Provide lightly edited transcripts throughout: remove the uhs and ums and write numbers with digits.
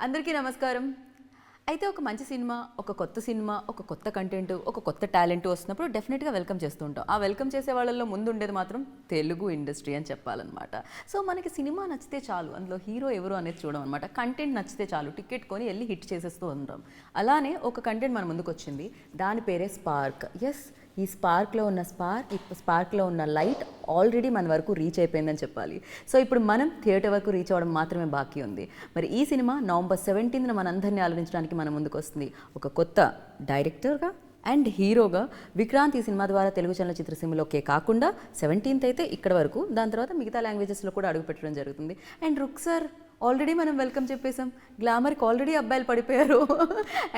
అందరికీ నమస్కారం. అయితే ఒక మంచి సినిమా, ఒక కొత్త సినిమా, ఒక కొత్త కంటెంట్, ఒక కొత్త టాలెంట్ వస్తున్నప్పుడు డెఫినెట్గా వెల్కమ్ చేస్తూ ఉంటాం. ఆ వెల్కమ్ చేసే వాళ్ళల్లో ముందు ఉండేది మాత్రం తెలుగు ఇండస్ట్రీ అని చెప్పాలన్నమాట. సో మనకి సినిమా నచ్చితే చాలు, అందులో హీరో ఎవరు అనేది చూడడం అనమాట. కంటెంట్ నచ్చితే చాలు, టికెట్ కొని వెళ్ళి హిట్ చేసేస్తూ ఉంటాం. అలానే ఒక కంటెంట్ మన ముందుకు వచ్చింది, దాని పేరే స్పార్క్. ఎస్, ఈ స్పార్క్లో ఉన్న లైట్ ఆల్రెడీ మన వరకు రీచ్ అయిపోయిందని చెప్పాలి. సో ఇప్పుడు మనం థియేటర్ వరకు రీచ్ అవ్వడం మాత్రమే బాకీ ఉంది. మరి ఈ సినిమా నవంబర్ 17న మనందరినీ ఆలోచించడానికి మన ముందుకు వస్తుంది. ఒక కొత్త డైరెక్టర్గా అండ్ హీరోగా విక్రాంత్ ఈ సినిమా ద్వారా తెలుగు చలనచిత్ర సీమలోకే కాకుండా 17th అయితే ఇక్కడ వరకు, దాని తర్వాత మిగతా లాంగ్వేజెస్లో కూడా అడుగుపెట్టడం జరుగుతుంది. అండ్ రుక్ సార్ ఆల్రెడీ మనం వెల్కమ్ చెప్పేసాం, గ్లామర్కి ఆల్రెడీ అబ్బాయిలు పడిపోయారు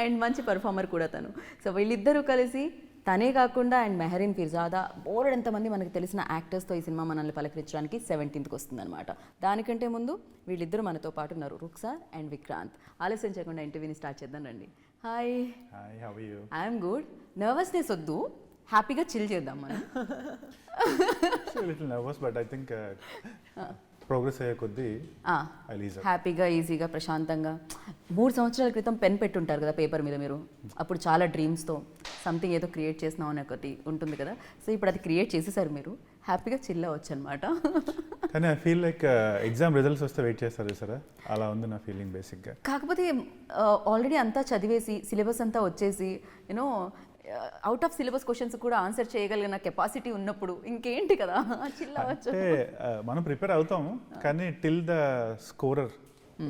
అండ్ మంచి పర్ఫార్మర్ కూడా తను. సో వీళ్ళిద్దరూ కలిసి, తనే కాకుండా అండ్ మెహరీన్ ఫిర్జాదా, బోర్డ్ ఎంతమంది మనకు తెలిసిన యాక్టర్స్తో ఈ సినిమా మనల్ని పలకరించడానికి 17th వస్తుందన్నమాట. దానికంటే ముందు వీళ్ళిద్దరూ మనతో పాటు ఉన్నారు, రుక్ సార్ అండ్ విక్రాంత్. ఆలస్యం చేయకుండా ఇంటర్వ్యూని స్టార్ట్ చేద్దాం రండి. Hi. Hi, how are you? I'm good. Nervousness వద్దు, హ్యాపీగా చిల్ చేద్దాం మనం. Little nervous but I think progress అయ్యే కొద్దీ హ్యాపీగా, ఈజీగా, ప్రశాంతంగా. 3 సంవత్సరాల క్రితం పెన్ పెట్టుంటారు కదా పేపర్ మీద మీరు, అప్పుడు చాలా డ్రీమ్స్తో సంథింగ్ ఏదో క్రియేట్ చేసినాం అని ఒకటి ఉంటుంది కదా. సో ఇప్పుడు అది క్రియేట్ చేసేసారు మీరు, హ్యాపీగా చిల్ అవ్వచ్చు అనమాట. కానీ I feel like exam results వస్తే వెయిట్ చేస్తారు సరే, అలా ఉంది నా ఫీలింగ్ బేసిక్గా. కాకపోతే ఆల్రెడీ అంతా చదివేసి, సిలబస్ అంతా వచ్చేసి, you know out of syllabus questions కూడా ఆన్సర్ చేయగలిగిన కెపాసిటీ ఉన్నప్పుడు ఇంకేంటి కదా, చిల్లవచ్చు. అంటే మనం ప్రిపేర్ అవుతాము, కానీ టిల్ ద స్కోరర్,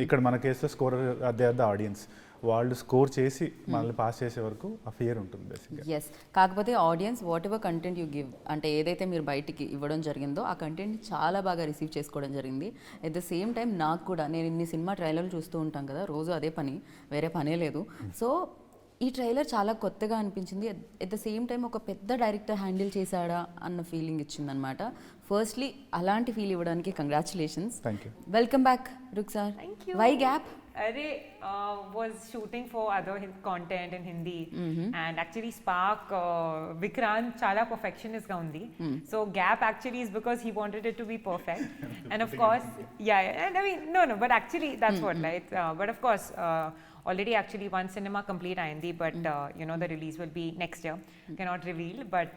ఇక్కడ మన కేసులో scorer they are the audience, వాళ్ళు స్కోర్ చేసి మనల్ని పాస్ చేసే వరకు ఆ ఫియర్ ఉంటుంది బేసిక్గా. ఎస్, కాకపోతే audience what ever content you give, అంటే ఏదైతే మీరు బయటికి ఇవ్వడం జరిగిందో ఆ కంటెంట్ని చాలా బాగా రిసీవ్ చేసుకోవడం జరిగింది. ఎట్ ద సేమ్ టైం నాకు కూడా, నేను ఇన్ని సినిమా ట్రైలర్లు చూస్తూ ఉంటాం కదా, రోజు అదే పని, వేరే పనే లేదు. సో ఈ ట్రైలర్ చాలా కొత్తగా అనిపించింది. ఎట్ ద సేమ్ టైం ఒక పెద్ద డైరెక్టర్ హ్యాండిల్ చేశాడా అన్న ఫీలింగ్ ఇచ్చిందనమాట. ఫస్ట్లీ అలాంటి ఫీల్ ఇవ్వడానికి congratulations. Thank you. Welcome back రుక్ sir. Why gap? Array was shooting for other content in Hindi, and actually Spark Vikrant chala perfectionist ga undi. So gap actually is because he wanted it to be perfect. And of course, yeah, and I mean no, but actually that's what, right? But of course, already actually one cinema complete ayindi, but you know the release will be next year. Cannot reveal, but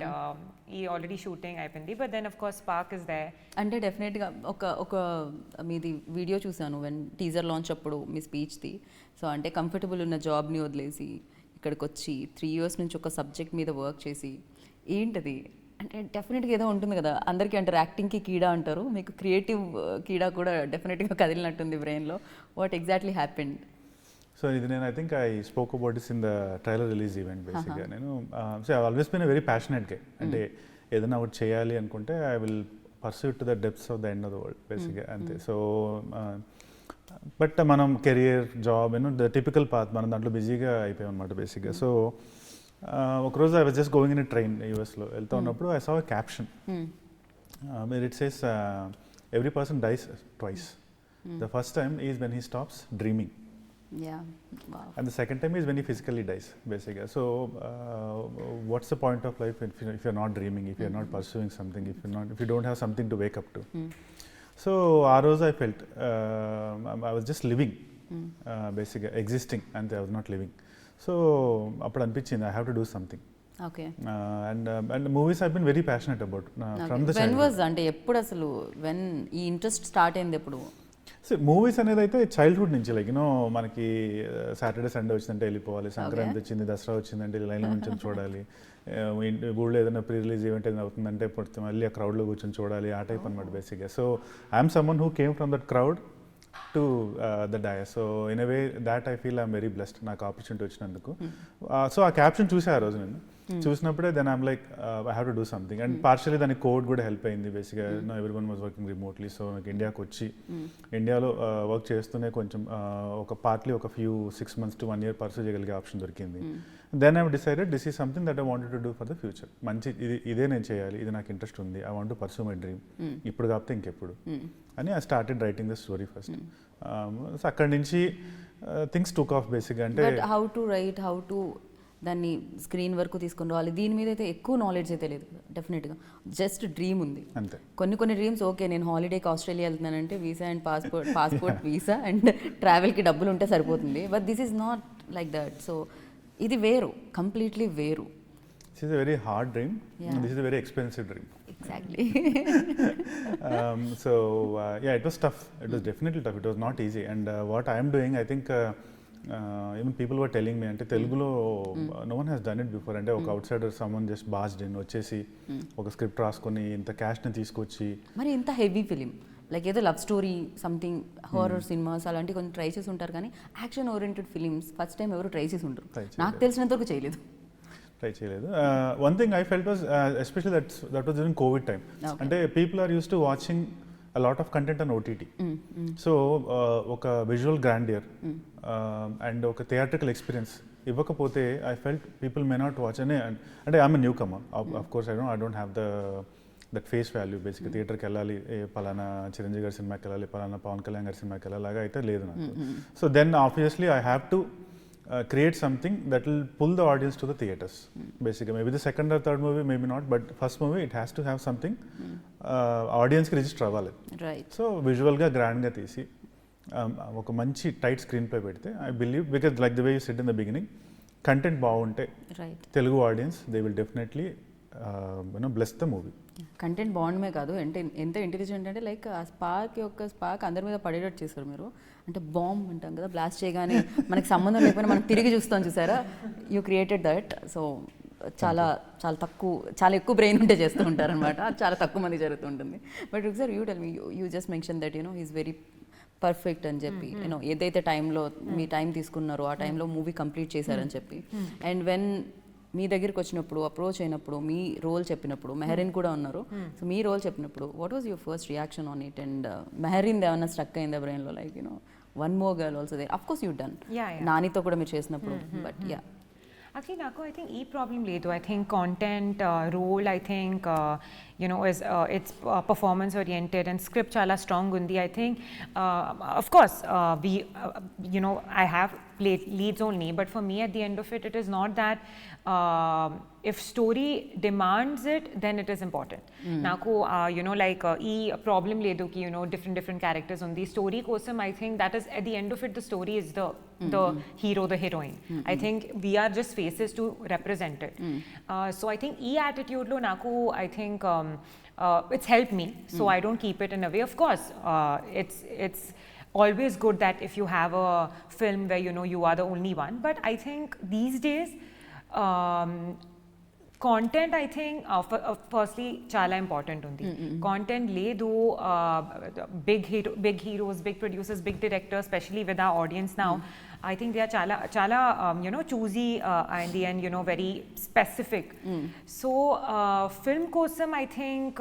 he already shooting ayindi. But then of course Spark is there. అంటే డెఫినెట్గా ఒక మీది video చూసాను when teaser launch అప్పుడు, మీ స్పీచ్ది. So అంటే comfortable ఉన్న జాబ్ని వదిలేసి ఇక్కడికి వచ్చి 3 years నుంచి ఒక సబ్జెక్ట్ మీద వర్క్ చేసి, ఏంటది అంటే డెఫినెట్గా ఏదో ఉంటుంది కదా, అందరికీ అంటారు యాక్టింగ్కి కీడా అంటారు, మీకు క్రియేటివ్ కీడా కూడా డెఫినెట్గా కదిలినట్టుంది బ్రెయిన్లో. What exactly happened? సో ఇది నేను I think I spoke about this in the trailer release event బేసిక్గా. నేను so I always been a very passionate guy, అంటే ఏదైనా ఒకటి చేయాలి అనుకుంటే I will pursue to the depths of the end of the world బేసిక్గా, అంతే. So but మనం career, job, you know the typical path, మనం దాంట్లో బిజీగా అయిపోయాం అనమాట బేసిక్గా. సో ఒకరోజు I was just going in a train యూఎస్లో వెళ్తూ ఉన్నప్పుడు I saw a caption where it says every person dies twice. The first time is when he stops dreaming. Yeah, wow. And the second time is when he physically dies, basically. So, what's the point of life if you're not dreaming, if you're not pursuing something, if you don't have something to wake up to? So, Aros I felt I was just living, basically existing, and I was not living. So, appudu anpichindi I have to do something. Okay. And movies I've been very passionate about from the when was అంటే ఎప్పుడు అసలు when ఈ interest start అయింది ఎప్పుడు? So movies అనేది అయితే childhood నుంచి, like you know మనకి సాటర్డే సండే వచ్చిందంటే వెళ్ళిపోవాలి, సంక్రాంతి వచ్చింది, దసరా వచ్చిందంటే లైన్లో నుంచి చూడాలి, ఊళ్ళో ఏదైనా ప్రీ రిలీజ్ ఈవెంట్ ఏదైనా అవుతుందంటే మళ్ళీ ఆ క్రౌడ్లో కూర్చొని చూడాలి, ఆ టైప్ అనమాట బేసిక్గా. So I'm someone who came from that crowd to the dire. So in a way that I feel I'm very blessed, నాకు ఆపర్చునిటీ వచ్చినందుకు. సో ఆ క్యాప్షన్ చూసా ఆ రోజు నేను, చూసినప్పుడే then I'm like I have to do something. And partially దాని code కూడా హెల్ప్ అయింది బేసిక్గా. No everyone was working remotely. So నాకు ఇండియాకి వచ్చి ఇండియాలో వర్క్ చేస్తూనే కొంచెం ఒక పార్ట్లీ ఒక few 6 months to 1 year pursue చేయగలిగే ఆప్షన్ దొరికింది. Then I decided this is something that I wanted to do for the future. మంచి ఇదే నేను చేయాలి, ఇది నాకు ఇంట్రెస్ట్ ఉంది, I want to pursue my dream, ఇప్పుడు కాకపోతే ఇంకెప్పుడు అని I started writing the story first. So అక్కడి నుంచి థింగ్స్ టుక్ ఆఫ్ బేసిక్గా. అంటే how to write, how to దాన్ని స్క్రీన్ వరకు తీసుకొని రావాలి, దీని మీద అయితే ఎక్కువ నాలెడ్జ్ అయితే లేదు డెఫినెట్గా. జస్ట్ డ్రీమ్ ఉంది. అంతే. కొన్ని డ్రీమ్స్ ఓకే, నేను హాలిడేకి ఆస్ట్రేలియా వెళ్తున్నానంటే visa and passport visa and ట్రావెల్కి డబ్బులు ఉంటే సరిపోతుంది. But this is not like that. So ఇది వేరు, కంప్లీట్లీ వేరు. This is a very hard dream. Yeah. And this is a very expensive dream. Exactly. So yeah, it was tough. It was definitely tough. It was not easy. And what I am doing, I think even people were telling me, అంటే తెలుగులో no one has done it before. అంటే ఒక outsider, someone just barged in, వచ్చేసి ఒక script రాసుకొని ఇంత క్యాష్ని తీసుకొచ్చి. మరి ఇంత హెవీ ఫిలిం లైక్ ఏదో love story something horror cinemas అలాంటివి కొంచెం ట్రై చేసి ఉంటారు, కానీ action oriented films first time ఎవరు ట్రై చేసి ఉంటారు. నాకు తెలిసినంత వరకు చేయలేదు. ట్రై చేయలేదు. One thing I felt was especially that was during Covid time. అంటే people are use to watching a lot of content on OTT. So ఒక విజువల్ గ్రాండియర్ అండ్ ఒక థియేట్రికల్ ఎక్స్పీరియన్స్ ఇవ్వకపోతే I felt people may not watch అని. అంటే I'm newcomer, of course I don't have that face value. బేసిక్గా థియేటర్కి వెళ్ళాలి, పలానా చిరంజీవి గారి సినిమాకి వెళ్ళాలి, పలానా పవన్ కళ్యాణ్ గారి సినిమాకి వెళ్ళాలి అయితే లేదు నాకు. So then obviously I have to create something that will pull the audience to the theatres. Basically, maybe the second or third movie, maybe not, but first movie it has to have something audience ki register avvali. Right. So visual ga grand ga teesi oka manchi tight screen play pedithe, I believe, because like the way you said in the beginning, content baagunte Right. Telugu audience, they will definitely bless the movie. Content బాగుండమే కాదు, అంటే ఎంత intelligent అంటే like ఆ spark అందరి మీద పడేటట్టు చేశారు మీరు. అంటే బాంబ్ అంటాం కదా, బ్లాస్ట్ చేయగానే మనకి సంబంధం లేకపోయినా మనం తిరిగి చూస్తాం చూసారా, యూ క్రియేటెడ్ దట్. సో చాలా ఎక్కువ బ్రెయిన్ ఉంటే చేస్తూ ఉంటారు అనమాట, చాలా తక్కువ మంది జరుగుతుంటుంది. బట్ ఒకసారి you tell me, you just mention that he's very perfect అని చెప్పి, ఏదైతే టైంలో మీ టైం తీసుకున్నారో ఆ టైంలో మూవీ కంప్లీట్ చేశారని చెప్పి. అండ్ వెన్ మీ దగ్గరికి వచ్చినప్పుడు, అప్రోచ్ అయినప్పుడు, మీ రోల్ చెప్పినప్పుడు, మెహరీన్ కూడా ఉన్నారు, సో మీ రోల్ చెప్పినప్పుడు what was your first reaction on it? And Mehreen ఏమన్నా స్ట్రక్ అయిందా బ్రెయిన్లో, like one more girl also they, of course you done, నానితో కూడా మీరు చేసినప్పుడు, but yeah. Actually, Naku, I think e problem ledu. I think content, role, I think, is it's performance oriented and script chala strong undi. I think, of course, we, I have played leads only, but for me at the end of it, it is not that if story demands it, then it is important. Naku, like e problem ledu ki, different characters undi. Story kosam, I think that is at the end of it, the story is the hero, the heroine. I think we are just faces to represent it. So I think e attitude lo naku, I think it's helped me, so I don't keep it in a way. Of course, it's always good that if you have a film where you are the only one, but I think these days content, I think firstly chala important undi. Content ledu, big heroes, big producers, big directors, especially with our audience now, I think they are chala choosy in the end, very specific. So film kosam, I think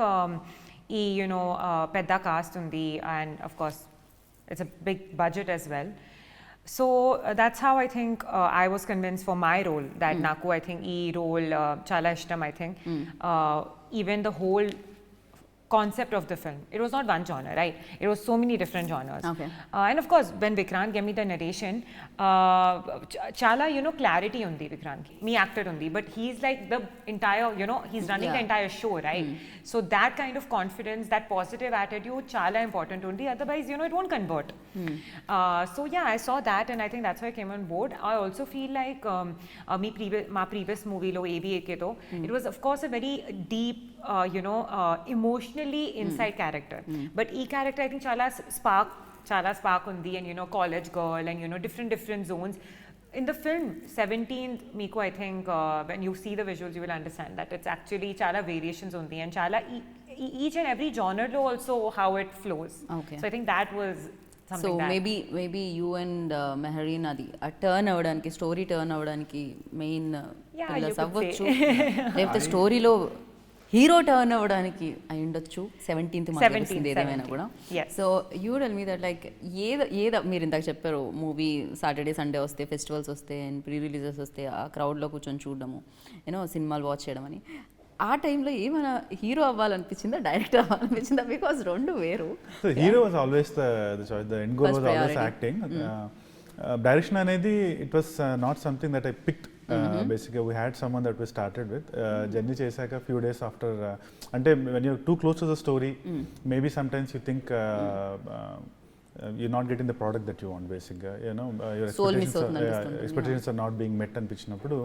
pedda cast undi, and of course it's a big budget as well. So that's how I think I was convinced for my role that Naku, I think ee role chala ishtam, I think. Even the whole concept of the film, it was not one genre, right? It was so many different genres. Okay. And of course when Vikrant gave me the narration, chala clarity undi Vikrant ki, me actor undi, but he's like the entire, he's running the entire show, right? So that kind of confidence, that positive attitude chala important undi, otherwise it won't convert. So yeah, I saw that and I think that's why I came on board. I also feel like my previous movie lo AVA tho, it was of course a very deep emotionally inside character, but e character I think chala spark undi, and college girl, and different zones in the film. 17th meeku, I think when you see the visuals you will understand that it's actually chala variations undi, and chala each and every genre lo also how it flows. Okay. So I think that was something so that maybe you and Mehreen అది ఆ turn అవ్వడానికి, story turn అవ్వడానికి main you could అవ్వచ్చు, say. లేకపోతే స్టోరీలో hero turn అవ్వడానికి అయి ఉండొచ్చు. 17th ఏదేమైనా కూడా. Yes. So you tell me that like ఏదో మీరు ఇందాక చెప్పారు, మూవీ సాటర్డే సండే వస్తే, ఫెస్టివల్స్ వస్తే అండ్ ప్రీ రిలీజెస్ వస్తే ఆ క్రౌడ్లో కూర్చొని చూడడము, సినిమాలు వాచ్ చేయడం అని, ఆ టైంలో ఏమైనా హీరో అవ్వాలనిపించిందా, డైరెక్టర్ అవ్వాలనిపించిందా? బికాస్ రెండు వేరు. So hero was always the choice. The end goal First was always priority. acting. Direction అనేది it was not something that I picked బేసిక్గా we had someone that we started with journey చేశాక few days after అంటే when you two close to the story maybe sometimes you think you're not getting the product that you want basically, you know, your expectations are not being met అనిపించినప్పుడు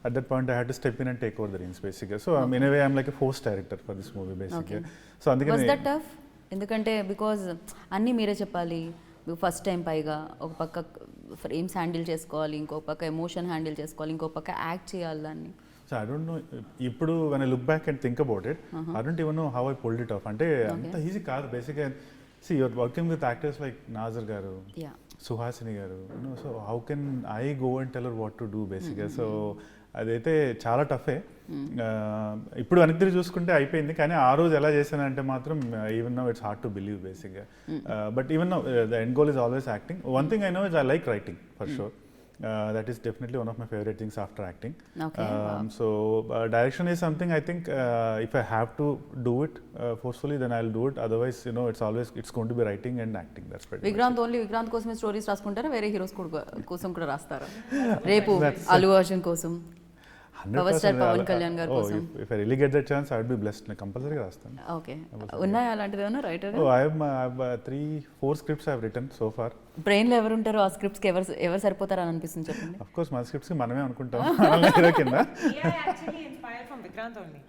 at that point I had to step in and take over the reins basically. So in a way I'm like a forced director for this movie basically. So అందుకని was that tough? ఎందుకంటే because అన్నీ మీరే చెప్పాలి, first time పైగా ఒక పక్క frames handle చేసుకోవాలి, ఇంకో పక్క ఎమోషన్ హ్యాండిల్ చేసుకోవాలి, ఇంకో పక్క యాక్ట్ చేయాలి దాన్ని. సో ఐ డోంట్ నో ఇప్పుడు when I look back and think about it, I don't even know how I pulled it off. అంటే అంత ఈజీ కాదు బేసిక్గా. See, you're working with actors like Nazar garu, Suhasini garu, you know, so how can I go and tell her what to do basically? So అదైతే చాలా టఫే. ఇప్పుడు వెనక్కి తిరిగి చూసుకుంటే అయిపోయింది, కానీ ఆ రోజు ఎలా చేశానంటే మాత్రం even no it's hard to believe బేసిక్గా. But even no the end goal is always acting. One thing I know is I like writing for sure. That is definitely one of my favorite things after acting. Okay. So direction is something I think if I have to do it forcefully, then I'll do it. Otherwise, you know, it's going to be writing and acting. That's pretty Vikrant only Vikrant కోసమే stories రాసుకుంటారా, వేరే heroes కోసం కూడా రాస్తారా? రేపు అల్లు అర్జున్ కోసం, power star Pawan Kalyan గారి కోసం. If I really get that chance, I would be blessed. నేను కంపల్సరీగా రాస్తాను. ఓకే, ఉన్నాయా అలాంటిది ఏమన్నా writer? I have 3-4 scripts I have written so far. బ్రెయిన్లో ఎవరు ఉంటారో ఆ స్క్రిప్ట్స్కి ఎవరు సరిపోతారని అనిపిస్తుంది చెప్పండి. Of course మన స్క్రిప్ట్స్కి మనమే అనుకుంటాం హీరో కింద. Yeah, actually inspired from Vikrant only.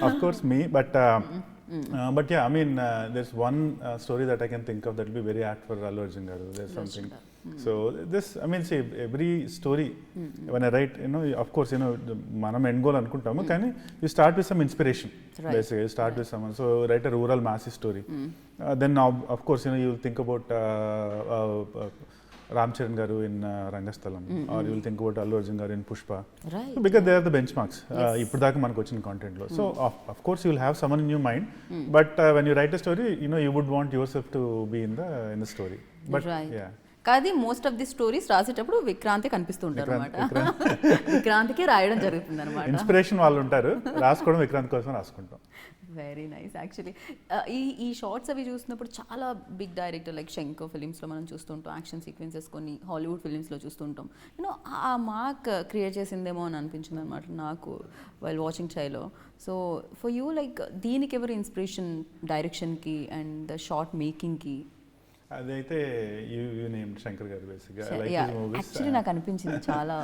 Of course me, but yeah, I mean there's one story that I can think of that will be very apt for Allu Arjun garu. There's something. So this, I mean, see, every story when I write, you know, of course, you know, manam end goal anukuntamu, kani you start with some inspiration. Basically you start with someone. So write a rural massive story. Then now, of course, you know, you'll think about Ram Charan garu in Rangasthalam, or you will think about Allu Arjun garu in Pushpa, right? Because they are the benchmarks ippudu daaka manaku vachina content lo. So of course you will have someone in your mind, but when you write a story, you know, you would want yourself to be in the story. But right. Yeah, కాదు, most of the stories రాసేటప్పుడు విక్రాంతే కనిపిస్తూ ఉంటారు అనమాట. విక్రాంత్కే రాయడం జరుగుతుంది అనమాట. Inspiration వాళ్ళు ఉంటారు, రాసుకోవడం విక్రాంత్ కోసం రాసుకుంటాం. Very nice. యాక్చువల్లీ ఈ షార్ట్స్ అవి చూసినప్పుడు చాలా బిగ్ డైరెక్టర్ లైక్ శంకర్ ఫిలిమ్స్లో మనం చూస్తుంటాం, యాక్షన్ సీక్వెన్సెస్ కొన్ని హాలీవుడ్ ఫిలిమ్స్లో చూస్తుంటాం. యూనో ఆ మార్క్ క్రియేట్ చేసిందేమో అని అనిపించింది అనమాట నాకు వైల్ వాచింగ్ చైలో. సో ఫర్ యూ లైక్ దీనికి ఎవరు ఇన్స్పిరేషన్ డైరెక్షన్కి అండ్ ద షార్ట్ మేకింగ్కి? అదైతే యూ నేమ్ శంకర్ గారు బేసిక్గా. లైక్ హిస్ మూవీస్ యాక్చువల్లీ నాకు అనిపించింది చాలా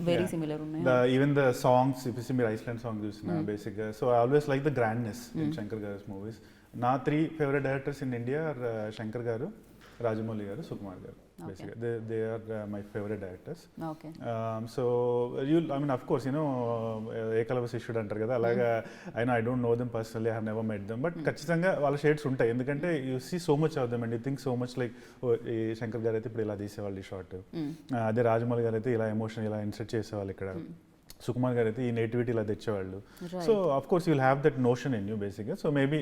వెరీ సిమిలర్ ఉన్నాయి. ఈవెన్ ద సాంగ్స్ ఇఫ్ మీరు ఐస్లాండ్ సాంగ్ చూసిన బేసిక్గా. So I always like the grandness in Shankar గారి మూవీస్. నా 3 favourite directors in India are Shankar గారు, రాజమౌళి గారు, సుకుమార్ గారు. Basically they are my favorite directors. Okay. So I mean, of course, you know, Eklavya శిష్యుడు అంటారు కదా, అలాగా I don't know them personally, I have never met them, but ఖచ్చితంగా వాళ్ళ షేడ్స్ ఉంటాయి. ఎందుకంటే you see so much of them and you think so much like ఈ శంకర్ గారు అయితే ఇప్పుడు ఇలా తీసేవాళ్ళు ఈ షార్ట్, అదే రాజమౌళి గారు అయితే ఇలా ఎమోషన్ ఇలా ఇన్సర్ట్ చేసేవాళ్ళు ఇక్కడ, సుకుమార్ గారు అయితే ఈ నేటివిటీ ఇలా తెచ్చేవాళ్ళు. So of course you'll have that notion in you బేసిక్గా. సో మేబీ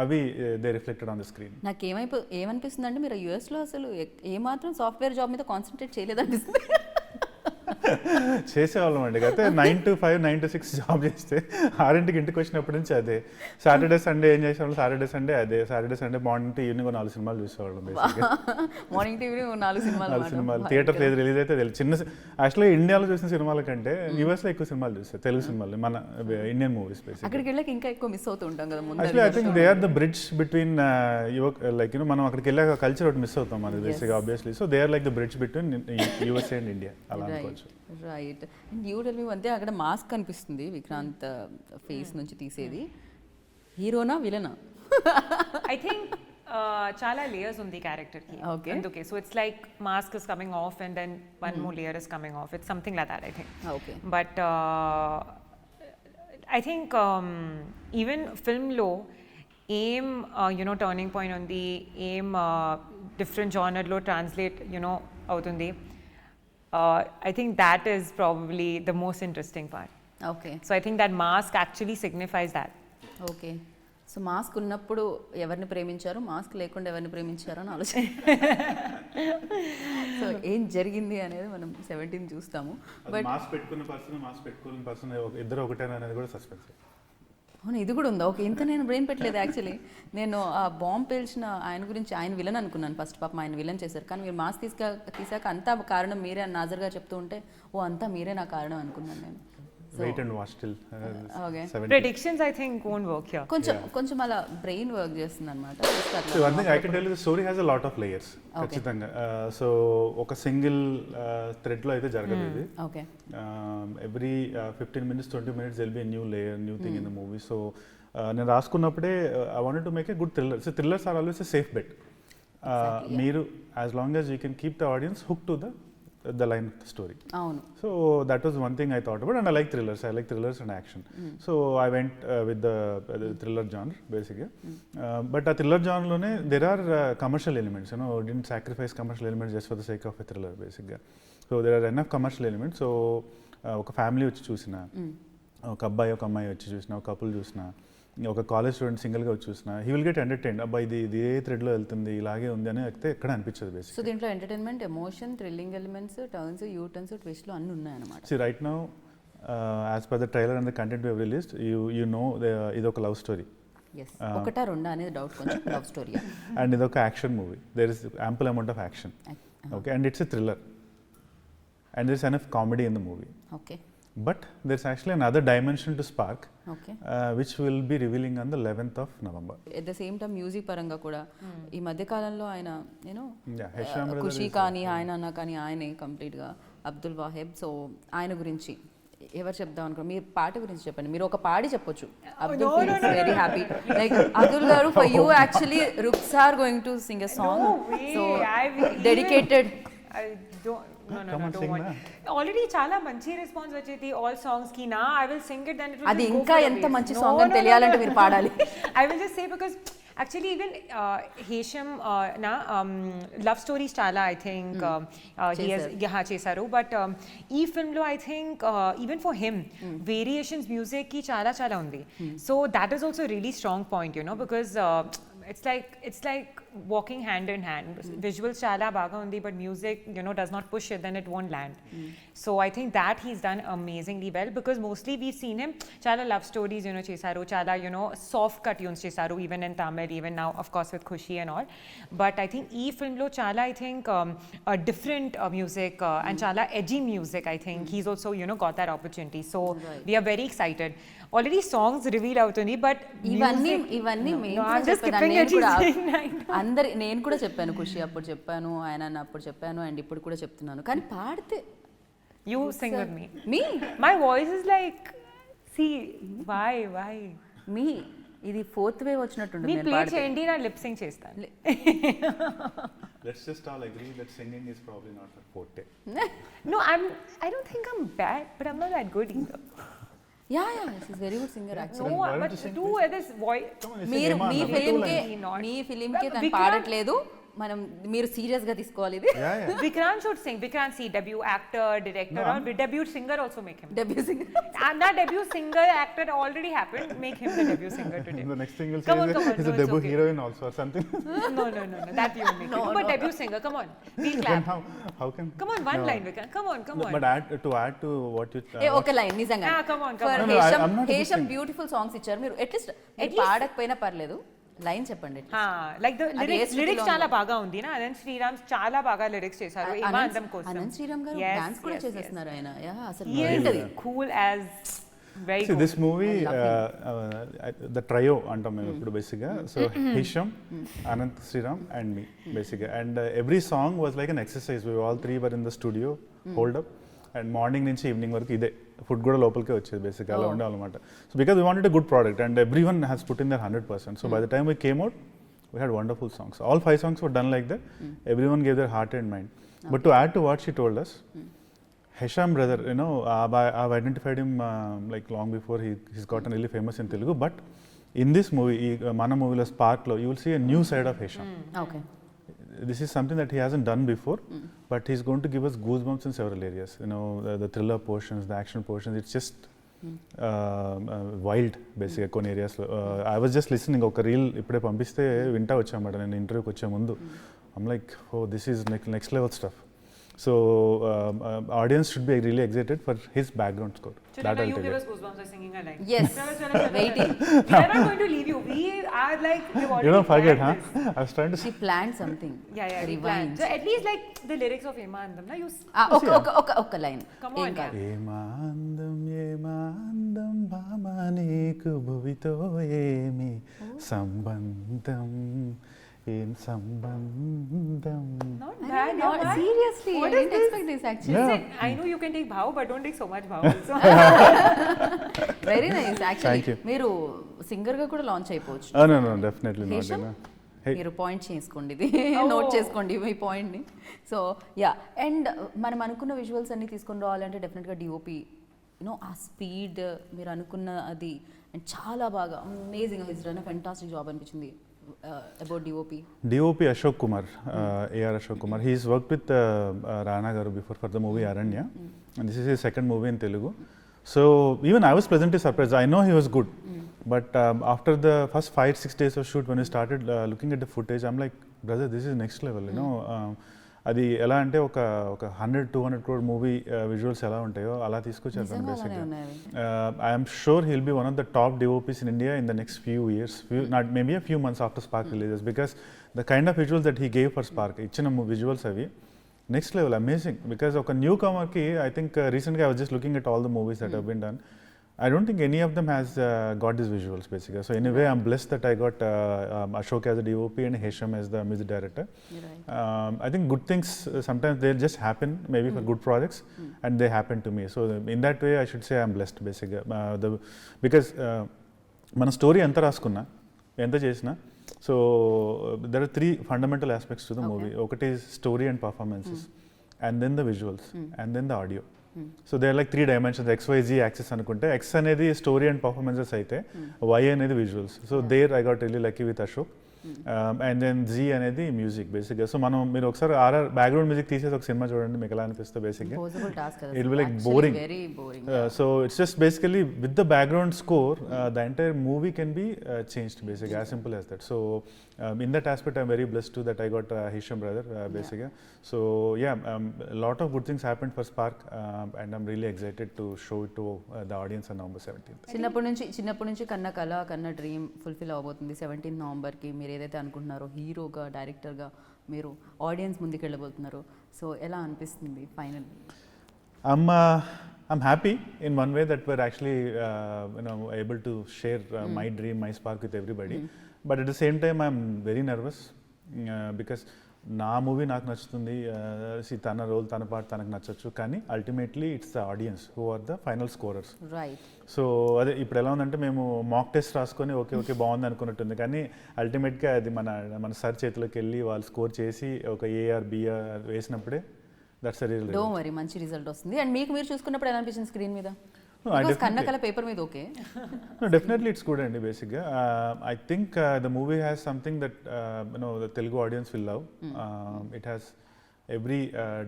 అవి they reflected on the screen. నాకు ఏమనిపిస్తుంది అంటే మీరు యూఎస్లో అసలు ఏమాత్రం సాఫ్ట్వేర్ జాబ్ మీద కాన్సన్ట్రేట్ చేయలేదనిపిస్తుంది. చేసేవాళ్ళం అండి. అయితే 9 to 5 9 to 6 జాబ్ చేస్తే 6ంటికి ఇంటికి వచ్చినప్పటి నుంచి అదే. సాటర్డే సండే ఏం చేసేవాళ్ళం, సాటర్డే సండే అదే. Saturday Sunday morning to evening 4 సినిమాలు చూసేవాళ్ళం బేసిక్గా. మార్నింగ్ టు ఈవినింగ్ 4 సినిమాలు థియేటర్ ఏది రిలీజ్ అయితే చిన్న. యాక్చువల్లీ ఇండియాలో చూసిన సినిమాల కంటే యూఎస్లో ఎక్కువ సినిమాలు చూస్తారు, తెలుగు సినిమాలు, మన ఇండియన్ మూవీస్ బేసిక్గా. అక్కడికి వెళ్ళాక ఇంకా ఎక్కువ మిస్ అవుతూ ఉంటాం కదా. Actually I think they are the bridge between like you know మనం అక్కడికి వెళ్ళాక కల్చర్ ఒకటి మిస్ అవుతాం మనది బేసిక్గా obviously. So they are like the bridge between USA and India అలా అనుకోవచ్చు. Right. And you tell me అంతే, అక్కడ మాస్క్ కనిపిస్తుంది విక్రాంత్ ఫేస్ నుంచి తీసేది. హీరోనా విలనా? I think chala layers undi character ki. Okay. So it's like mask is coming off and then one more layer is coming off. It's something like that, I think. Okay. But I think even film lo aim you know, turning point on the aim different genre lo translate, you know, outundi. I think that is probably the most interesting part. Okay. So I think that mask actually signifies that. Okay. So mask ఉన్నప్పుడు ఎవరిని ప్రేమించారు, mask లేకుండా ఎవరిని ప్రేమించారు అని ఆలోచన. So ఏం జరిగింది అనేది మనం 17 చూస్తాము. బట్ మాస్క్ పెట్టుకున్న పర్సన్ మాస్క్ పెట్టుకున్న పర్సన్ ఇద్దరు ఒకటేనా అనేది కూడా సస్పెన్స్. అవును, ఇది కూడా ఉందా? ఓకే, ఇంత నేను బ్రెయిన్ పెట్టలేదు యాక్చువల్లీ. నేను ఆ బాంబ్ పేల్చిన ఆయన గురించి ఆయన విలన్ అనుకున్నాను ఫస్ట్. పాపం ఆయన విలన్ చేశారు, కానీ మీరు మాస్ తీసాక అంతా కారణం మీరే అని నాజర్ గారు చెప్తూ ఉంటే ఓ అంతా మీరే నా కారణం అనుకున్నాను నేను. Wait and watch till okay, Predictions I think won't work here. కొంచెం అలా బ్రెయిన్ వర్క్ చేస్తుంది అనమాట. One thing I can tell you, the story has a lot of layers ఖచ్చితంగా. సో ఒక సింగిల్ థ్రెడ్లో అయితే జరగదు ఇది. Okay, every 15 minutes 20 minutes they'll be a new layer, new thing in the movie. So నేను రాసుకున్నప్పుడే I wanted to make a good thriller. So thrillers are always a safe bet. మీరు as long as you can keep the audience hook to the line of the story. అవును. So that was one thing I thought about, and I like thrillers. I like thrillers and action. So I went with the thriller genre basically. But a thriller genre lone there are commercial elements. You know, didn't sacrifice commercial elements just for the sake of a thriller basically. So there are enough commercial elements. So ఒక family వచ్చి చూసిన, ఒక అబ్బాయి ఒక అమ్మాయి వచ్చి చూసిన, ఒక కపుల్ చూసిన, ఒక కాలేజ్ స్టూడెంట్ సింగిల్గా వచ్చి చూసిన, హీ విల్ గెట్ ఎంటర్టైన్డ్. అబ్బాయి ఇది ఏ థ్రెడ్లో వెళ్తుంది, ఇలాగే ఉంది అని అయితే ఎక్కడ అనిపించదు బేసిక్. సో దీంట్లో entertainment, emotion, thrilling elements, turns, U turns, ట్విస్ట్లు అన్నీ ఉన్నాయన్నమాట. See right now, as per the trailer and the content we have released, you know ఇది ఒక లవ్ స్టోరీ. ఎస్, ఒకటా రెండా అనేది డౌట్, కొంచెం లవ్ స్టోరీ. అండ్ ఇది ఒక action movie. There is ample amount of action. Okay, and it's a thriller. And there's enough comedy in the movie. Okay, But there's actually another dimension to Spark, okay. which we'll be revealing on the 11th of November. At the same time music పరంగా కూడా ఈ మధ్య కాలంలో ఆయన నేను Yeah, Hesham brother Kushi is- కానీ ఆయన అన్న కానీ ఆయనే కంప్లీట్గా అబ్దుల్ వాహెబ్. సో ఆయన గురించి ఎవరు చెప్దాం అనుకో, మీరు పాట గురించి చెప్పండి. మీరు ఒక పాడి చెప్పొచ్చు. Abdul feels very happy. Like Abdul గారు, for you actually Rukhs are going to sing a song. So dedicated. I don't. No, Come on, don't sing want. na. Already చాలా మంచి రెస్పాన్స్ వచ్చేది all songs కి నా. I will sing it, then it will అది just go ఇంకా for the ఎంత waste. మంచి No, song అని no, no, తెలియాలంటే no. మీరు పాడాలి. I will just say because actually even Hesham na love stories చాలా I think he has చేశారు. But ఈ film లో I think even for him variations music కి చాలా ఉంది. So that is also a really strong point, you know, because it's like walking hand in hand. Visuals chala baga undi, but music, you know, does not push it, then it won't land. So I think that he's done amazingly well, because mostly we've seen him chala love stories, you know, chesaru, chala, you know, soft cut tunes chesaru, even in Tamil, even now of course with Khushi and all. But I think ee film lo chala I think a different music and chala edgy music. I think he's also, you know, got that opportunity. So we are very excited. Already songs reveal అవుతుంది, but ఇవన్నీ I'm just skipping it. నేను కూడా చెప్పాను, ఖుషి అప్పుడు చెప్పాను, ఆయన అప్పుడు చెప్పాను, అండ్ ఇప్పుడు కూడా చెప్తున్నాను. కానీ పాడితే You sing with me. Me My voice is like, see, why? మీ ఇది ఫోర్త్ వేవ్ వచ్చినట్టుంది. మీ నేను ప్లే పాడితే. చేయండి, నా లిప్ సింగ్ చేస్తాను. Let's just all agree that singing is probably not her forte. No, I don't think I'm bad, but I'm not that good either. Yeah she's very good singer actually. No, why don't but you sing, do this voice. Come on, you sing మీరు Iman, మీ number two ఫిలింకే line. మీ ఫిలింకే తను Vikrant- పాడట్లేదు. మనం మీరు serious గా తీసుకోవాలి ఇది. Yeah. Vikrant should sing. Vikrant, see, debut actor, director, No, or debut singer also make him. Debut singer. And that debut singer actor already happened. Make him the debut singer today. The next thing you'll Come say on, is come on. he's No, a it's debut okay. heroine also or something. No, that you make No, it. But no. debut singer, come on. We'll Then clap. how can? Come on, one No. line, Vikrant. Come on. But add to what you. ఏ ఒక line నిజంగా. Come on. For No, no, I'm not Hesham listening. Beautiful songs ఇచ్చారు. మీరు at least పాడకపోయినా పర్లేదు, line చెప్పండి. Like the అది ఏ lyrics స్థితిలో చాలా బాగా ఉంది నా. అదన్ శ్రీరామ్ చాలా బాగా లిరిక్స్ చేశారు ఏమా అందం కోసం. అనంత్ శ్రీరామ్ గారు Yes, డాన్స్ కూడా yes, చేసేస్తున్నారు ఆయన. యా అసలు He ఏంటది? is cool as very See, cool. this movie, the trio అంటాం మేము ఇప్పుడు బేసిక్గా. సో హిషమ్, అనంత్ శ్రీరామ్ అండ్ మీ బేసిక్గా. And every song was like an exercise. We all three were in the studio hold up, and morning నుంచి evening వరకు ఇదే. Food కూడా లోపలికే వచ్చేది బేసిక్గా, అలా ఉండాలన్నమాట. So because we wanted a good product and every one has put in their 100%. So by the time we came out, we had wonderful songs. All 5 songs were done like that. Everyone gave their heart and mind. But to add to what she told us, Hesham brother, you know, I've identified him like long before he's gotten really famous in Telugu. But in this movie, Mana movie lo Spark lo, you will see a new side of Hesham. Okay. This is something that he hasn't done before, but he's going to give us goosebumps in several areas. You know, the thriller portions, the action portions, it's just wild బేసిక్గా కొన్ని ఏరియాస్లో. I was just listening, ఒక reel ఇప్పుడే పంపిస్తే వింటా వచ్చామాట నేను ఇంటర్వ్యూకి వచ్చే ముందు. I'm like, oh this is next level stuff. So audience should be really excited for his background score. Chalo, That now I'll you tell give you. us goosebumps by singing a line. Yes. Chalo. Waiting. We are not going to leave you. We are like, we've already You don't forget, huh? planned this. I was trying to She planned something. Yeah, we Rewind. planned. So at least like the lyrics of Ema Andam, na you ఒక line. Come on, yeah. ఏమాందం భామ నీకు భువితో ఏమి సంబంధం, ఏం సంబంధం. Not bad. Not yeah, man. seriously. I What is didn't this? expect this actually. Yeah. Listen, I know you can take bhav, but don't take so much bhav also. Very nice Thank actually. you. మీరు singer గా కూడా launch అయిపోవచ్చు. No, definitely not. Hesham? Hey. మీరు point చేసుకోండి, ఇది Oh. Note చేసుకోండి మీ పాయింట్ని. So yeah, and మనం అనుకున్న విజువల్స్ అన్ని తీసుకొని రావాలంటే డెఫినెట్గా డిఓపి ఆ స్పీడ్ మీరు అనుకున్న అది అండ్ చాలా బాగా amazing his done fantastic job అనిపించింది about DOP. DOP Ashok Kumar, AR Ashok Kumar. He's worked with Rana Garu before for the movie Aranya, and this is his second movie in Telugu. So even I was pleasantly surprised. I know he was good, but after the first 5-6 days of shoot, when we started looking at the footage, I'm like, brother, this is next level. You know, అది ఎలా అంటే ఒక 100-200 crore movie visuals ఎలా ఉంటాయో అలా తీసుకొచ్చారు నిజంగా అలానే బేసిక్గా. ఉన్నాయి. I'm sure he'll be one of the top DOPs in India in the next few years, not maybe a few months after Spark releases, because the kind of visuals that he gave for Spark, ఇచ్చిన visuals అవి next level amazing. Because ఒక న్యూ కమర్కి I think రీసెంట్గా I was just looking at all the movies that have been done. I don't think any of them has got these visuals basically. So in a way, I'm blessed that I got Ashok as a DOP and Hesham as the music director. Right. I think good things sometimes they'll just happen, maybe for good projects, and they happen to me. So in that way, I should say I'm blessed basically. Because మన story ఎంత రాసుకున్నా ఎంత చేసినా, సో there are 3 fundamental aspects to the movie. ఒకటి story and performances, and then the visuals, and then the audio. So they are like 3 dimensions, XYZ axis అనుకుంటే X అనేది story and performances అయితే Y అనేది visuals. So there I got really lucky with Ashok. And then Z అనేది music బేసిక్గా. So మీరు ఒకసారి RR background music తీసేసి ఒక సినిమా చూడండి, మీకు ఎలా అనిపిస్తుంది బేసిక్గా. Impossible task కదా. It will be like Actually boring. very boring. So it's just basically with the background score, the entire movie can be changed basically, as simple as that. So in that aspect, I'm very blessed too that I got Hisham brother basically. So yeah, a lot of good things happened for Spark, and I'm really excited to show it to the audience on November 17th. చిన్నప్పటి నుంచి కన్న కళ, కన్న dream fulfil అవబోతుంది 17 నవంబర్కి. మీరు ఏదైతే అనుకుంటున్నారో హీరోగా, డైరెక్టర్గా మీరు ఆడియన్స్ ముందుకు వెళ్ళబోతున్నారు. సో ఎలా అనిపిస్తుంది final? I'm happy in one way that we're actually able to share my dream, my Spark with everybody. But at the same time, I'm very nervous because నా మూవీ నాకు నచ్చుతుంది, తన రోల్ తన పాట తనకు నచ్చచ్చు, కానీ ultimately it's the audience who are the final scorers. Right. So అదే ఇప్పుడు ఎలా ఉందంటే మేము మాక్ టెస్ట్ రాసుకొని ఓకే బాగుంది అనుకున్నట్టుంది, కానీ అల్టిమేట్గా అది మన సార్ చేతిలోకి వెళ్ళి వాళ్ళు స్కోర్ చేసి ఒక AR BR వేసినప్పుడే that's the real. Don't worry, మంచి రిజల్ట్ వస్తుంది. అండ్ మీకు మీరు చూసుకున్నప్పుడు ఎలా అనిపించింది స్క్రీన్ మీద? కన్న కళ పేపర్ మీద okay. No, definitely it's good అండి బేసిక్గా. I think the movie has something that the Telugu audience will love. It has every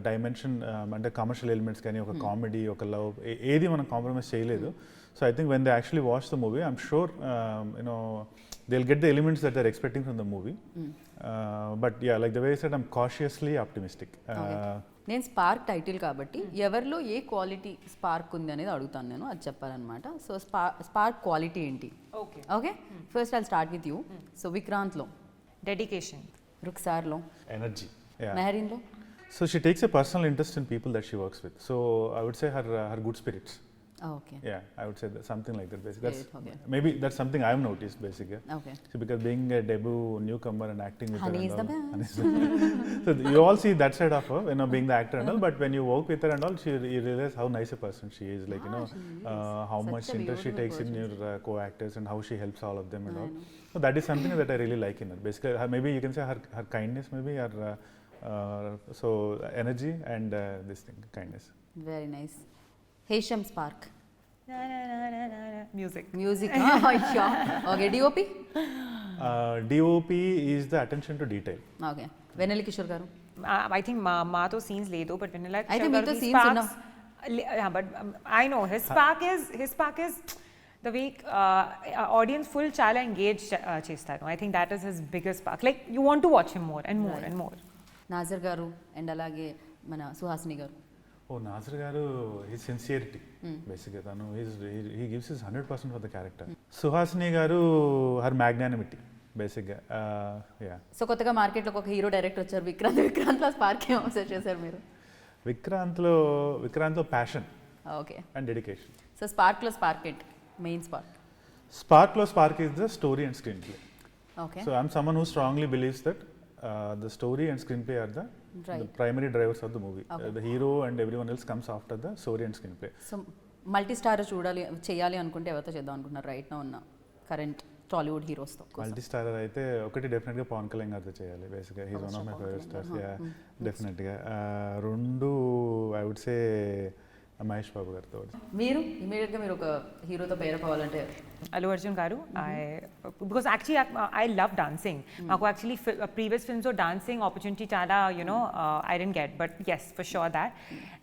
dimension, అంటే కమర్షియల్ ఎలిమెంట్స్ కానీ ఒక కామెడీ, ఒక లవ్, ఏది మనం కాంప్రమైజ్ చేయలేదు. So I think when they actually watch the movie, I'm sure they'll get the elements that they're expecting from the movie. But yeah, like the way I said, I'm cautiously optimistic. నేను spark title కాబట్టి ఎవరిలో ఏ quality spark ఉంది అనేది అడుగుతాను నేను, అది చెప్పాలన్నమాట. So spark quality ఏంటి? Okay, first I'll start with you. So విక్రాంత్లో Dedication. రుక్సార్లో Energy. Yeah. మెహరీన్లో So she takes a personal interest in people that she works with. So I would say her good spirits. Okay. Yeah, I would say that, something like that basically. Great, okay. Maybe that's something I've noticed basically. Okay. So because being a debut newcomer and acting with Honey her is and the all, best. Honey is the so you all see that side of her, being the actor and all, but when you work with her and all, you realize how nice a person she is, like how Such much a interest she beautiful takes in person. your co-actors and how she helps all of them and I all. know. So that is something that I really like in her. Basically, maybe you can say her kindness, maybe her so energy and this thing, kindness. Very nice. Hesham spark Music. Music. Okay. DOP? DOP is the attention to detail. Okay. Vennela Kishore గారు? I think మాతో scenes లేదు, but Vanilla I think మీతో Kishore scenes sparks. ఉన్నాం. Yeah, but I know his spark is the way audience full chala engaged chestaru. I think that is his biggest spark. Like you want to watch him more and more and more. Nazar గారు and అలాగే మన సుహాసిని గారు? ఓ నాజర్ గారు he sincerity బేసిక్గా తను he gives his 100% for the character. Suhasini గారు her magnanimity బేసిక్గా yeah. So కొత్తగా మార్కెట్లోకి ఒక హీరో డైరెక్టర్ వచ్చారు విక్రాంత్లో స్పార్క్ ఏం అబ్జర్వ్ చేశారు మీరు? విక్రాంత్లో passion okay. And dedication. So స్పార్క్లో స్పార్క్ ఏంటి main spark? Spark is the story and screenplay. Okay. So I'm someone who strongly believes that the story and screenplay are the Right. primary drivers of the movie. Okay. The hero and everyone else comes after the story and screenplay. So multi star చేయాలి అనుకుంటే ఎవరితో చేద్దాం అనుకుంటున్నారు right నా ఉన్న current Tollywood హీరోస్తో? Multi starrer అయితే ఒకటి డెఫినెట్గా పవన్ కళ్యాణ్ గారితో చేయాలి. బేసిక్గా he's one of my favourite stars. డెఫినెట్గా రెండు I would say Mahesh Babu గారితో. మీరు ఇమీడియట్గా మీరు ఒక హీరోతో పేరప్ అవ్వాలంటే? Allu Arjun garu. Because actually I love dancing. Maku actually previous films or dancing opportunity chala, I didn't get, but yes, for sure that.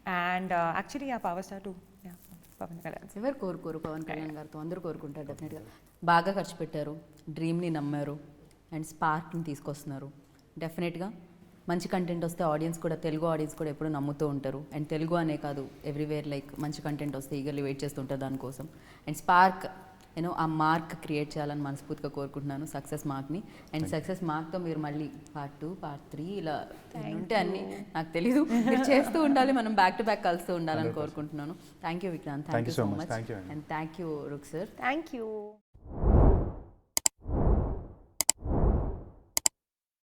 And actually Power Star too. Yeah, Pawan Kalyan. ఎవరు కోరుకోరు పవన్ కళ్యాణ్ గారితో? అందరూ కోరుకుంటారు డెఫినెట్గా. బాగా ఖర్చు పెట్టారు, డ్రీమ్ని నమ్మారు అండ్ స్పార్క్ని తీసుకొస్తున్నారు. డెఫినెట్గా మంచి కంటెంట్ వస్తే ఆడియన్స్ కూడా, తెలుగు ఆడియన్స్ కూడా ఎప్పుడు నమ్ముతూ ఉంటారు. అండ్ తెలుగు అనే కాదు ఎవ్రీవేర్ లైక్ మంచి కంటెంట్ వస్తే ఈగర్లీ వెయిట్ చేస్తుంటారు దానికోసం. అండ్ స్పార్క్ ఆ మార్క్ క్రియేట్ చేయాలని మనస్ఫూర్తిగా కోరుకుంటున్నాను, సక్సెస్ మార్క్ని. అండ్ సక్సెస్ మార్క్తో మీరు మళ్ళీ పార్ట్ 2, పార్ట్ 3 ఇలా ఉంటే అన్నీ నాకు తెలీదు, మీరు చేస్తూ ఉండాలి, మనం బ్యాక్ టు బ్యాక్ కలుస్తూ ఉండాలని కోరుకుంటున్నాను. Thank you Vikrant, thank you so much. Thank you. And thank you rook sir. Thank you.